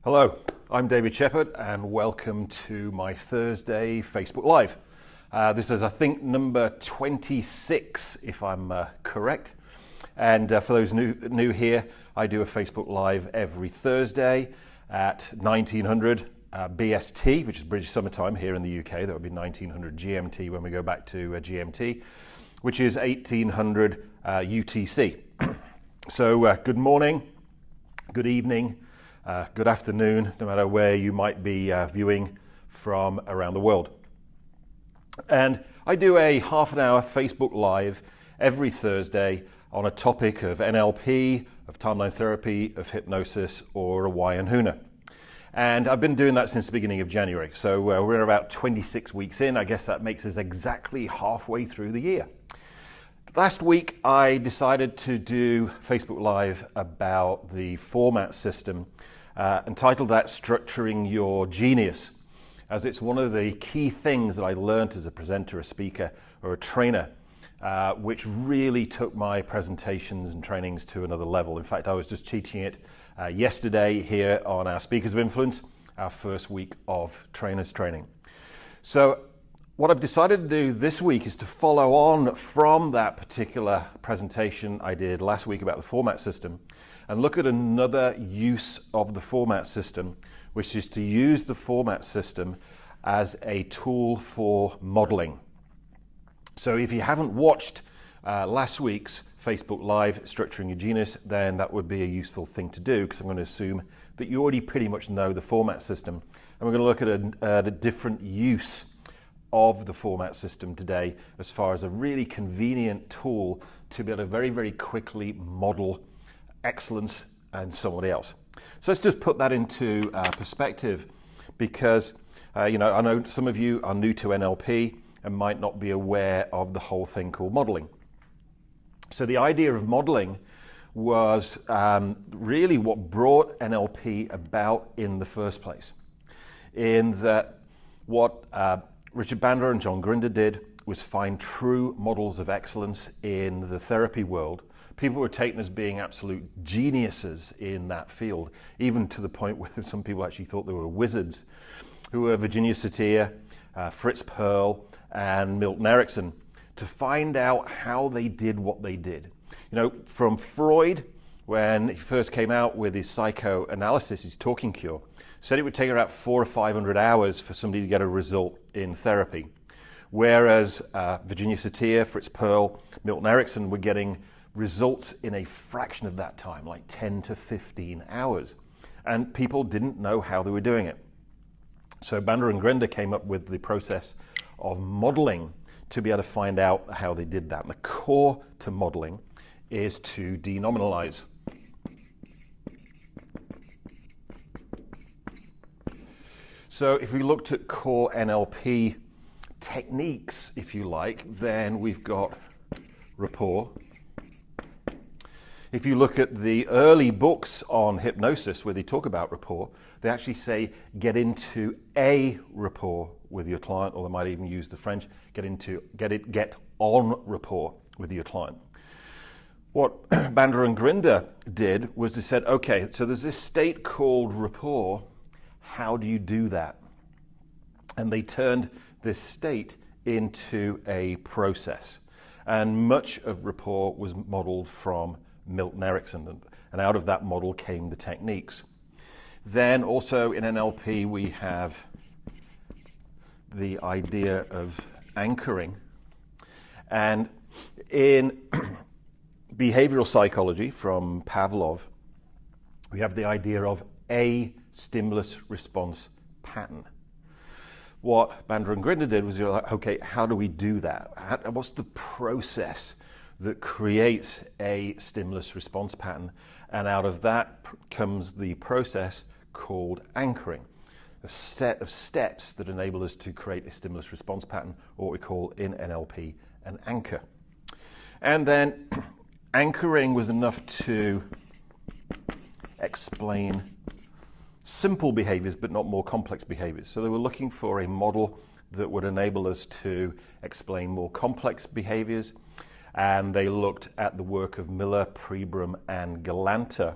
Hello, I'm David Shepherd and welcome to my Thursday Facebook Live. This is, I think, number 26, if I'm correct. And for those new here, I do a Facebook Live every Thursday at 1900 BST, which is British Summertime here in the UK. That would be 1900 GMT when we go back to GMT, which is 1800 UTC. So good morning, good evening, good afternoon, no matter where you might be viewing from around the world. And I do a half an hour Facebook Live every Thursday on a topic of NLP, of timeline therapy, of hypnosis, or a why and Huna. And I've been doing that since the beginning of January. So we're about 26 weeks in. I guess that makes us exactly halfway through the year. Last week, I decided to do Facebook Live about the format system, entitled that Structuring Your Genius, as it's one of the key things that I learned as a presenter, a speaker, or a trainer, which really took my presentations and trainings to another level. In fact, I was just teaching it yesterday here on our Speakers of Influence, our first week of trainers training. So what I've decided to do this week is to follow on from that particular presentation I did last week about the format system and look at another use of the format system, which is to use the format system as a tool for modeling. So if you haven't watched last week's Facebook Live, Structuring Your Genius, then that would be a useful thing to do, because I'm going to assume that you already pretty much know the format system. And we're going to look at a different use of the format system today as far as a really convenient tool to be able to very, very quickly model excellence in somebody else. So let's just put that into perspective, because I know some of you are new to NLP and might not be aware of the whole thing called modeling. So the idea of modeling was really what brought NLP about in the first place, in that what Richard Bandler and John Grinder did was find true models of excellence in the therapy world. People were taken as being absolute geniuses in that field, even to the point where some people actually thought they were wizards, who were Virginia Satir, Fritz Perls, and Milton Erickson, to find out how they did what they did. You know, from Freud, when he first came out with his psychoanalysis, his talking cure, said it would take about 400 or 500 hours for somebody to get a result in therapy. Whereas Virginia Satir, Fritz Perls, Milton Erickson were getting results in a fraction of that time, like 10 to 15 hours. And people didn't know how they were doing it. So Bandler and Grinder came up with the process of modeling to be able to find out how they did that. And the core to modeling is to denominalize. So if we looked at core NLP techniques, if you like, then we've got rapport. If you look at the early books on hypnosis where they talk about rapport, they actually say get into a rapport with your client, or they might even use the French, get on rapport with your client. What Bandler and Grinder did was they said, okay, so there's this state called rapport. How do you do that? And they turned this state into a process. And much of rapport was modeled from Milton Erickson, and out of that model came the techniques. Then also in NLP we have the idea of anchoring. And in behavioral psychology from Pavlov, we have the idea of a stimulus response pattern. What Bandler and Grinder did was, okay, how do we do that? What's the process that creates a stimulus response pattern? And out of that comes the process called anchoring, a set of steps that enable us to create a stimulus response pattern, or what we call in NLP an anchor. And then anchoring was enough to explain simple behaviors but not more complex behaviors. So they were looking for a model that would enable us to explain more complex behaviors, and they looked at the work of Miller, Pribram, and Galanta,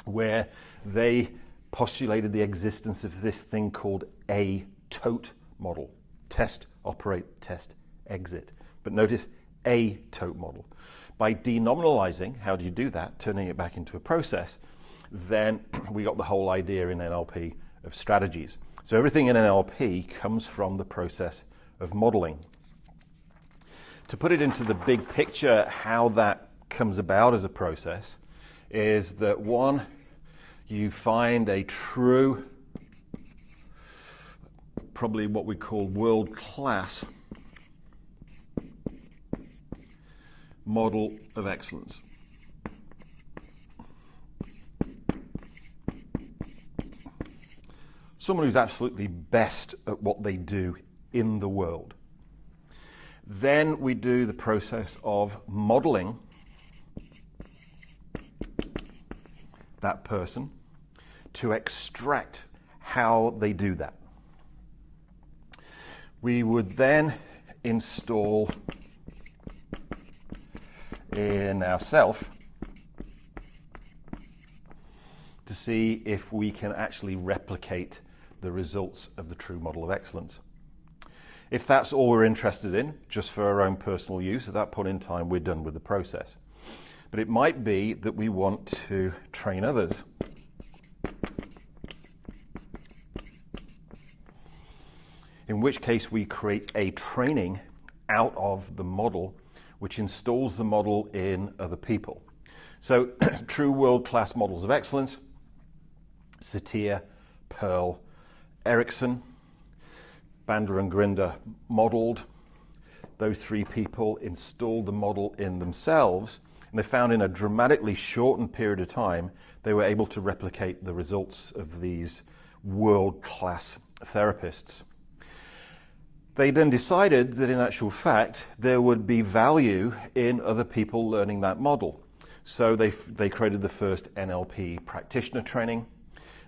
where they postulated the existence of this thing called a tote model. Test, operate, test, exit. But notice a tote model. By denominalizing, how do you do that? Turning it back into a process, then we got the whole idea in NLP of strategies. So everything in NLP comes from the process of modeling. To put it into the big picture, how that comes about as a process is that one, you find a true, probably what we call world-class model of excellence. Someone who's absolutely best at what they do in the world. Then we do the process of modeling that person to extract how they do that. We would then install in ourselves to see if we can actually replicate the results of the true model of excellence. If that's all we're interested in, just for our own personal use, at that point in time, we're done with the process. But it might be that we want to train others. In which case we create a training out of the model, which installs the model in other people. So true world-class models of excellence, Satir, Pearl, Erickson, Bandler and Grinder modeled. Those three people installed the model in themselves, and they found in a dramatically shortened period of time, they were able to replicate the results of these world-class therapists. They then decided that in actual fact, there would be value in other people learning that model. So they created the first NLP practitioner training.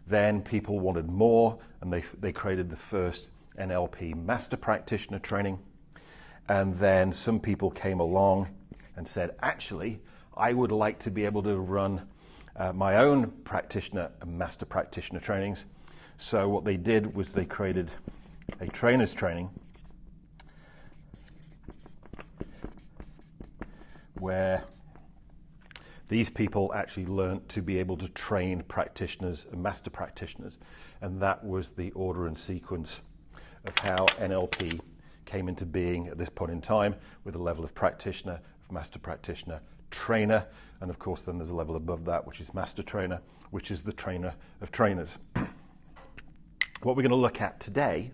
Then people wanted more, and they created the first NLP master practitioner training. And then some people came along and said, actually, I would like to be able to run my own practitioner and master practitioner trainings. So what they did was they created a trainer's training where these people actually learned to be able to train practitioners and master practitioners. And that was the order and sequence of how NLP came into being at this point in time, with a level of practitioner, of master practitioner, trainer, and of course then there's a level above that, which is master trainer, which is the trainer of trainers. What we're going to look at today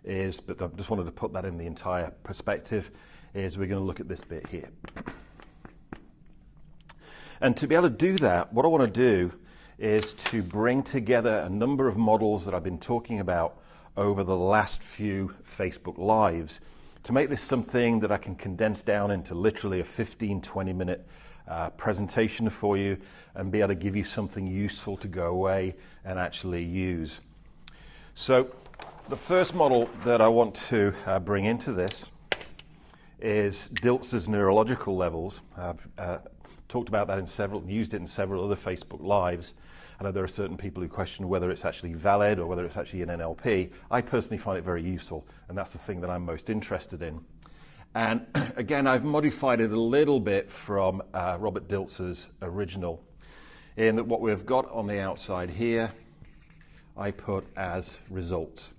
is, but I just wanted to put that in the entire perspective, is we're going to look at this bit here. And to be able to do that, what I want to do is to bring together a number of models that I've been talking about over the last few Facebook Lives to make this something that I can condense down into literally a 15-20 minute presentation for you and be able to give you something useful to go away and actually use. So the first model that I want to bring into this is Diltz's neurological levels. I've talked about that used it in several other Facebook Lives. I know there are certain people who question whether it's actually valid or whether it's actually an NLP. I personally find it very useful, and that's the thing that I'm most interested in. And again, I've modified it a little bit from Robert Diltz's original, in that what we've got on the outside here, I put as results.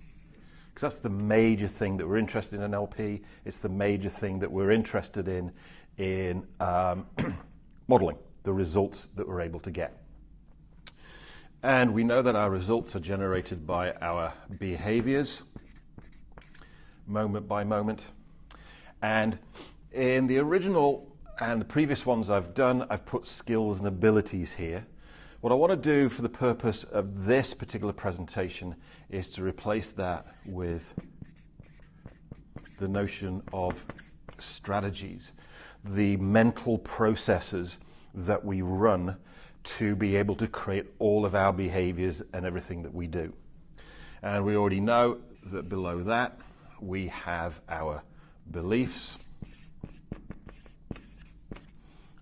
Because that's the major thing that we're interested in NLP. It's the major thing that we're interested in modeling, the results that we're able to get. And we know that our results are generated by our behaviors, moment by moment. And in the original and the previous ones I've done, I've put skills and abilities here. What I want to do for the purpose of this particular presentation is to replace that with the notion of strategies, the mental processes that we run to be able to create all of our behaviors and everything that we do. And we already know that below that we have our beliefs,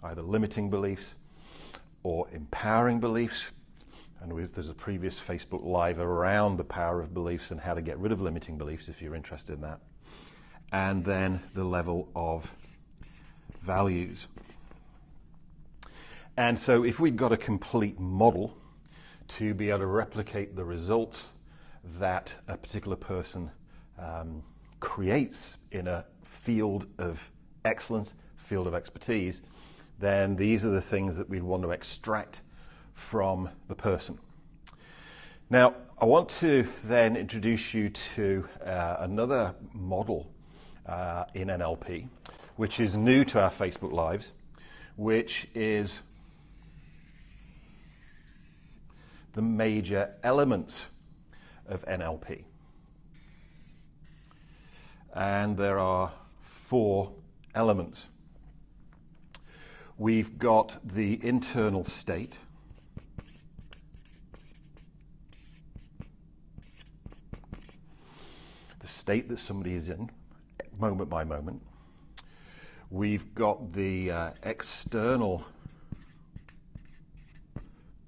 either limiting beliefs or empowering beliefs. and there's a previous Facebook Live around the power of beliefs and how to get rid of limiting beliefs if you're interested in that. And then the level of values. And so if we've got a complete model to be able to replicate the results that a particular person creates in a field of excellence, field of expertise, then these are the things that we'd want to extract from the person. Now, I want to then introduce you to another model in NLP, which is new to our Facebook Lives, which is the major elements of NLP. And there are 4 elements. We've got the internal state, the state that somebody is in, moment by moment. We've got the external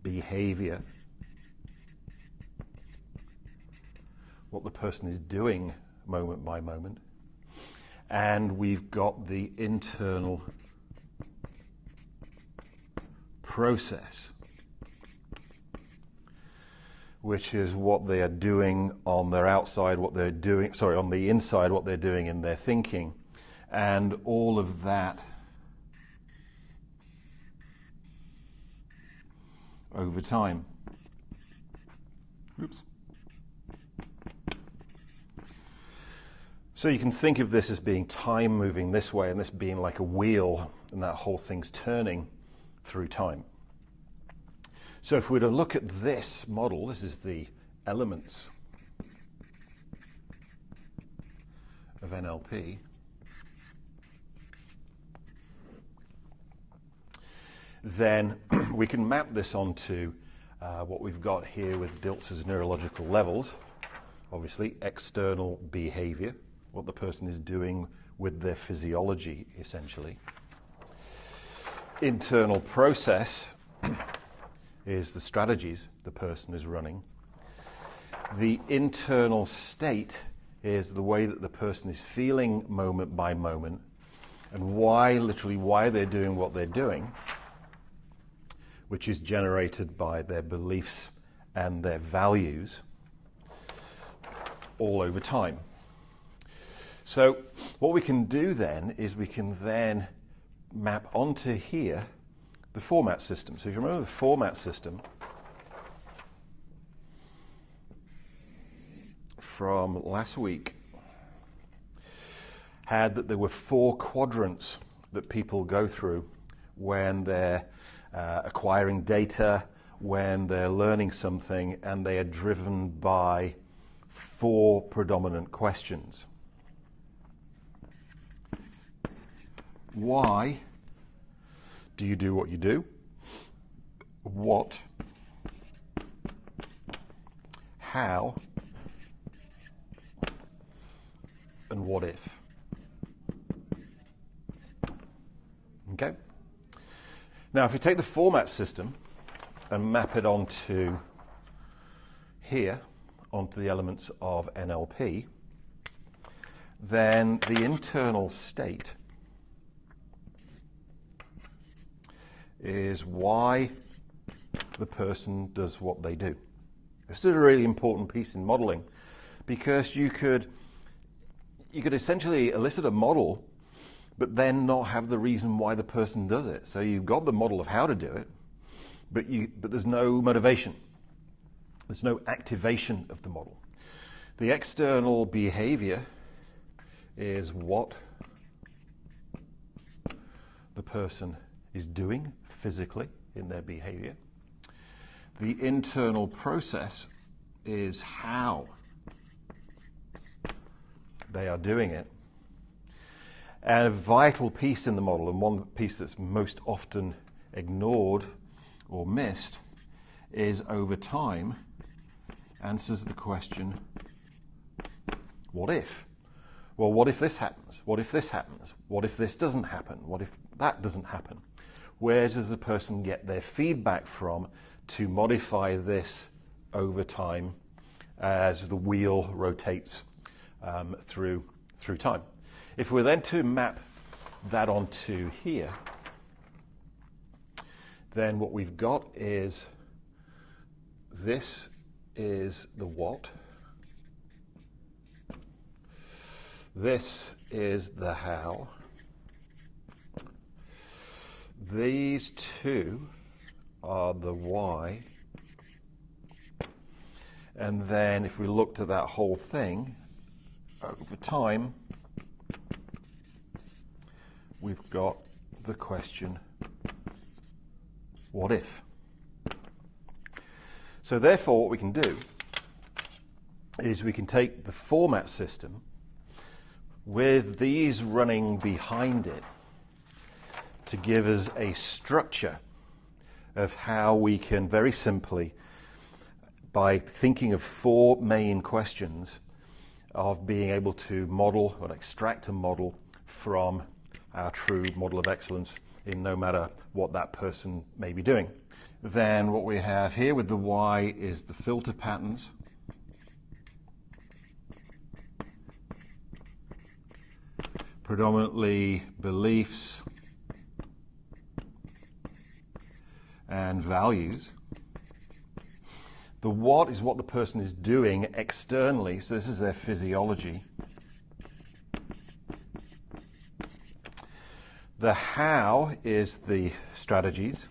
behavior, what the person is doing moment by moment. And we've got the internal process, which is what they are doing on their outside, what they're doing, on the inside, what they're doing in their thinking. And all of that over time. Oops. So you can think of this as being time moving this way and this being like a wheel, and that whole thing's turning through time. So if we were to look at this model, this is the elements of NLP. Then we can map this onto what we've got here with Diltz's neurological levels. Obviously, external behavior, what the person is doing with their physiology, essentially. Internal process is the strategies the person is running. The internal state is the way that the person is feeling moment by moment, and why they're doing what they're doing, which is generated by their beliefs and their values all over time. So what we can do then is we can then map onto here the format system. So if you remember the format system from last week had that there were 4 quadrants that people go through when they're acquiring data, when they're learning something, and they are driven by 4 predominant questions. Why do you do what you do? What? How? And what if? Okay? Now, if we take the format system and map it onto here, onto the elements of NLP, then the internal state is why the person does what they do. This is a really important piece in modeling, because you could essentially elicit a model but then not have the reason why the person does it. So you've got the model of how to do it, but there's no motivation. There's no activation of the model. The external behavior is what the person is doing physically in their behavior. The internal process is how they are doing it. And a vital piece in the model, and one piece that's most often ignored or missed, is over time answers the question, what if? Well, what if this happens? What if this happens? What if this doesn't happen? What if that doesn't happen? Where does the person get their feedback from to modify this over time as the wheel rotates through time. If we're then to map that onto here, then what we've got is this is the what, this is the how, these two are the why, and then if we looked at that whole thing over time, we've got the question, what if? So therefore what we can do is we can take the format system with these running behind it to give us a structure of how we can very simply, by thinking of four main questions, of being able to model or extract a model from our true model of excellence in no matter what that person may be doing. Then what we have here with the why is the filter patterns. Predominantly beliefs and values. The what is what the person is doing externally, so this is their physiology. The how is the strategies.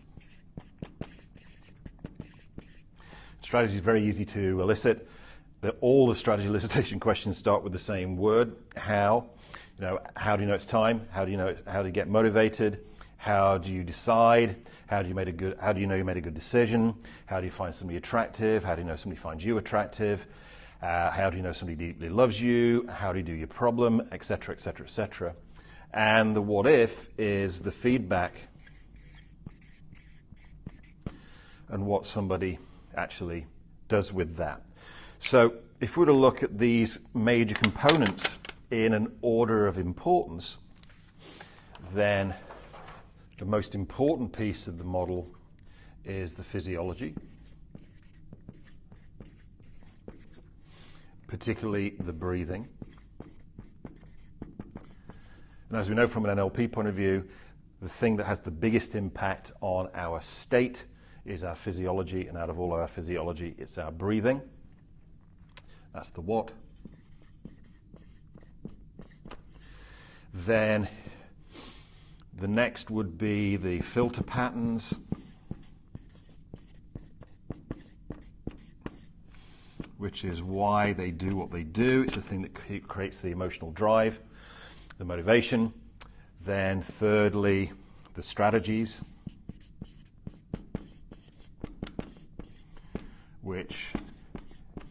Strategy is very easy to elicit. All the strategy elicitation questions start with the same word, how. How do you know it's time? How do you get motivated? How do you decide? How do you know you made a good decision? How do you find somebody attractive? How do you know somebody finds you attractive? How do you know somebody deeply loves you? How do you do your problem? Etc., etc., etc. And the what if is the feedback and what somebody actually does with that. So if we were to look at these major components in an order of importance, then the most important piece of the model is the physiology, particularly the breathing. And as we know from an NLP point of view, the thing that has the biggest impact on our state is our physiology, and out of all our physiology, it's our breathing. That's the what. Then the next would be the filter patterns, which is why they do what they do. It's the thing that creates the emotional drive, the motivation. Then thirdly, the strategies, which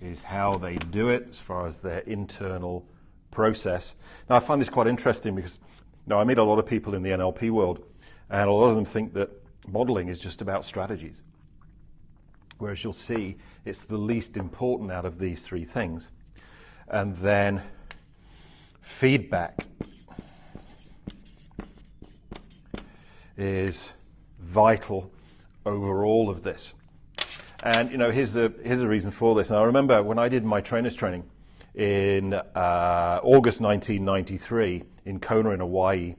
is how they do it as far as their internal process. Now I find this quite interesting because I meet a lot of people in the NLP world, and a lot of them think that modeling is just about strategies. Whereas you'll see it's the least important out of these three things. And then feedback is vital over all of this. And here's the reason for this. And I remember when I did my trainer's training in August 1993 in Kona in Hawaii,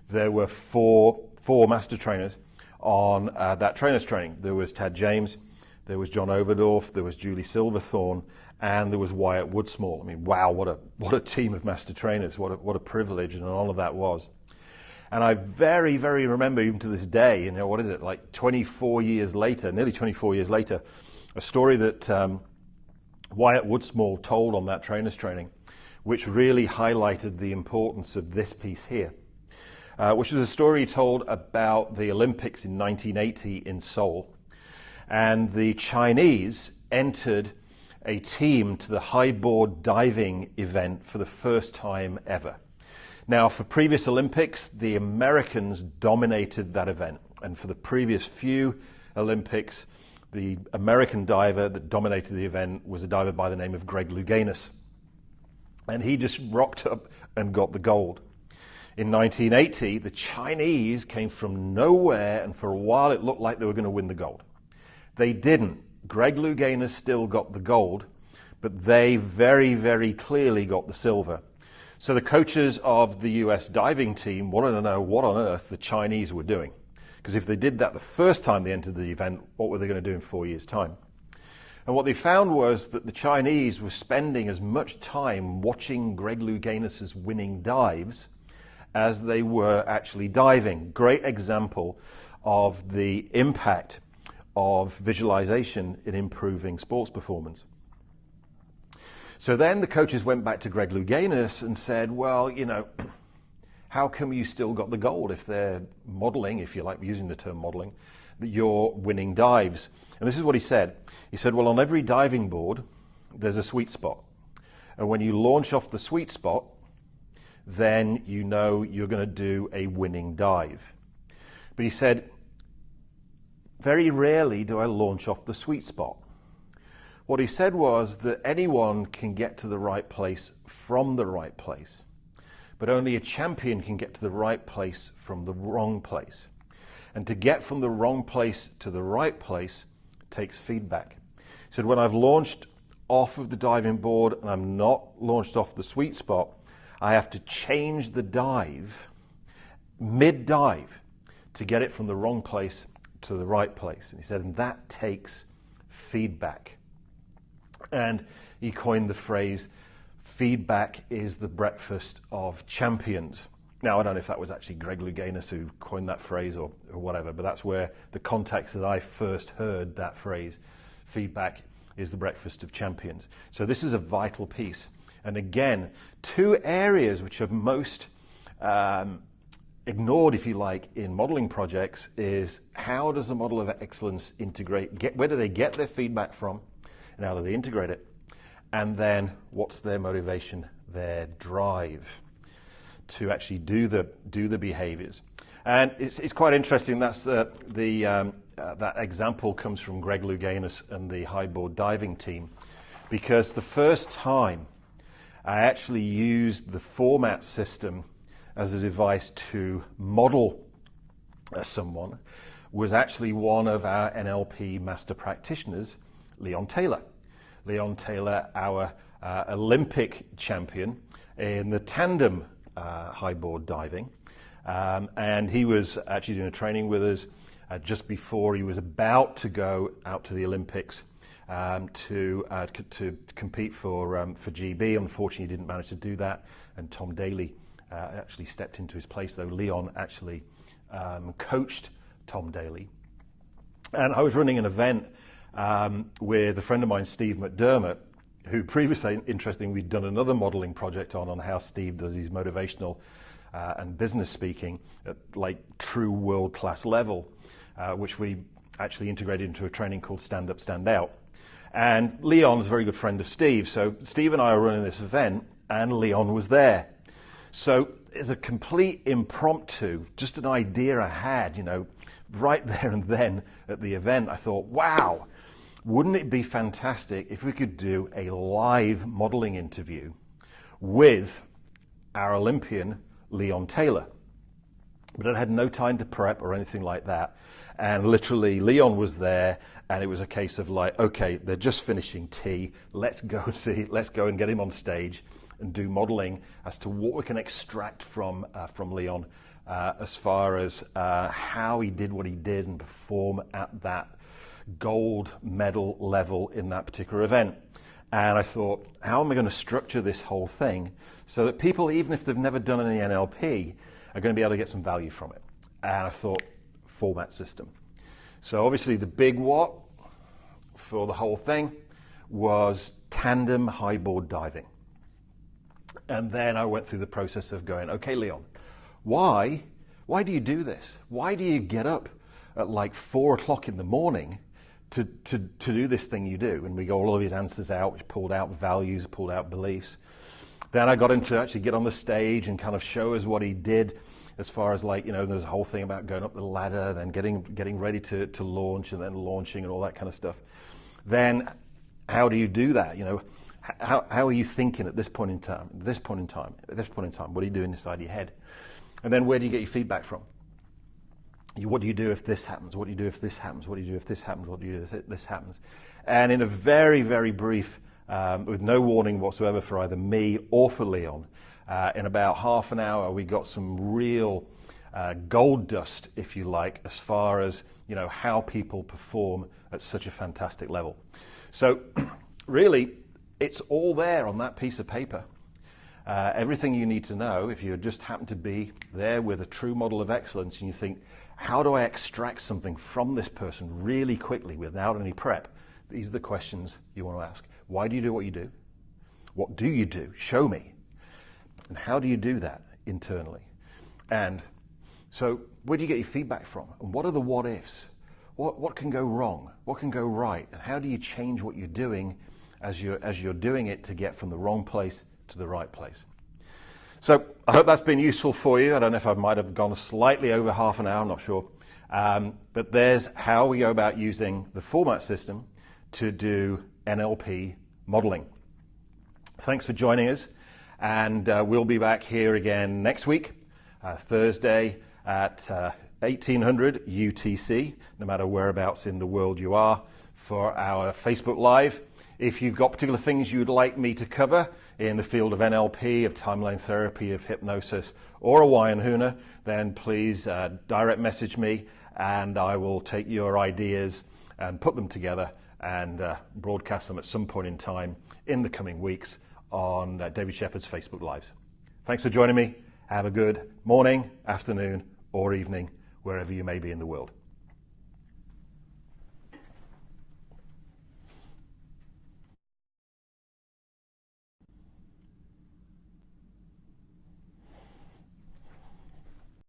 there were four master trainers on that trainer's training. There was Tad James, there was John Overdorf, there was Julie Silverthorne, and there was Wyatt Woodsmall. I mean, wow, what a team of master trainers! What a privilege and an honor that was. And I very, very remember, even to this day, what is it, like 24 years later, nearly 24 years later, a story that Wyatt Woodsmall told on that trainer's training, which really highlighted the importance of this piece here, which was a story he told about the Olympics in 1980 in Seoul. And the Chinese entered a team to the highboard diving event for the first time ever. Now, for previous Olympics, the Americans dominated that event. And for the previous few Olympics, the American diver that dominated the event was a diver by the name of Greg Louganis. And he just rocked up and got the gold. In 1980, the Chinese came from nowhere, and for a while it looked like they were going to win the gold. They didn't. Greg Louganis still got the gold, but they very, very clearly got the silver. So the coaches of the US diving team wanted to know what on earth the Chinese were doing. Because if they did that the first time they entered the event, what were they going to do in 4 years' time? And what they found was that the Chinese were spending as much time watching Greg Louganis's winning dives as they were actually diving. Great example of the impact of visualization in improving sports performance. So then the coaches went back to Greg Louganis and said, well, how come you still got the gold if they're modeling, if you like using the term modeling, that you're winning dives? And this is what he said. He said, well, on every diving board, there's a sweet spot. And when you launch off the sweet spot, then you know you're going to do a winning dive. But he said, very rarely do I launch off the sweet spot. What he said was that anyone can get to the right place from the right place, but only a champion can get to the right place from the wrong place. And to get from the wrong place to the right place takes feedback. He said, when I've launched off of the diving board and I'm not launched off the sweet spot, I have to change the dive, mid-dive, to get it from the wrong place to the right place. And he said, and that takes feedback. And he coined the phrase, feedback is the breakfast of champions. Now, I don't know if that was actually Greg Louganis who coined that phrase or whatever, but that's where the context that I first heard that phrase, feedback is the breakfast of champions. So this is a vital piece. And again, two areas which are most ignored, if you like, in modeling projects is how does a model of excellence integrate, where do they get their feedback from, and how do they integrate it? And then what's their motivation, their drive to actually do the behaviors? And it's quite interesting. That's that example comes from Greg Louganis and the highboard diving team, because the first time I actually used the format system as a device to model someone was actually one of our NLP master practitioners, Leon Taylor. Leon Taylor, our Olympic champion in the tandem highboard diving. And he was actually doing a training with us just before he was about to go out to the Olympics to compete for GB. Unfortunately, he didn't manage to do that, and Tom Daly actually stepped into his place, though Leon actually coached Tom Daly. And I was running an event with a friend of mine, Steve McDermott, who previously, interestingly, we'd done another modeling project on how Steve does his motivational and business speaking at like true world-class level, which we actually integrated into a training called Stand Up, Stand Out. And Leon's a very good friend of Steve. So Steve and I were running this event, and Leon was there. So it's a complete impromptu, just an idea I had, right there and then at the event. I thought, wow, wouldn't it be fantastic if we could do a live modeling interview with our Olympian, Leon Taylor? But I had no time to prep or anything like that. And literally, Leon was there, and it was a case of like, okay, they're just finishing tea. Let's go and get him on stage and do modeling as to what we can extract from Leon as far as how he did what he did and perform at that gold medal level in that particular event. And I thought, how am I going to structure this whole thing so that people, even if they've never done any NLP, are going to be able to get some value from it? And I thought, format system. So obviously the big what for the whole thing was tandem highboard diving. And then I went through the process of going, okay, Leon, why do you do this? Why do you get up at like 4 o'clock in the morning to do this thing you do? And we got all of his answers out, which pulled out values, pulled out beliefs. Then I got him to actually get on the stage and kind of show us what he did as far as like, there's a whole thing about going up the ladder, then getting ready to launch, and then launching and all that kind of stuff. Then how do you do that? How are you thinking at this point in time? At this point in time, what are you doing inside your head? And then where do you get your feedback from? What do you do if this happens? What do you do if this happens? What do you do if this happens? What do you do if this happens? And in a very, very brief, with no warning whatsoever for either me or for Leon, in about half an hour, we got some real gold dust, if you like, as far as how people perform at such a fantastic level. So really, it's all there on that piece of paper. Everything you need to know, if you just happen to be there with a true model of excellence and you think, how do I extract something from this person really quickly without any prep? These are the questions you want to ask. Why do you do what you do? What do you do? Show me. And how do you do that internally? And so where do you get your feedback from? And what are the what ifs? What can go wrong? What can go right? And how do you change what you're doing as you're doing it to get from the wrong place to the right place? So I hope that's been useful for you. I don't know if I might have gone slightly over half an hour, I'm not sure. But there's how we go about using the format system to do NLP modeling. Thanks for joining us. And we'll be back here again next week, Thursday at 1800 UTC, no matter whereabouts in the world you are, for our Facebook Live. If you've got particular things you'd like me to cover in the field of NLP, of timeline therapy, of hypnosis, or a Huna, then please direct message me and I will take your ideas and put them together and broadcast them at some point in time in the coming weeks on David Shepherd's Facebook Lives. Thanks for joining me. Have a good morning, afternoon, or evening, wherever you may be in the world.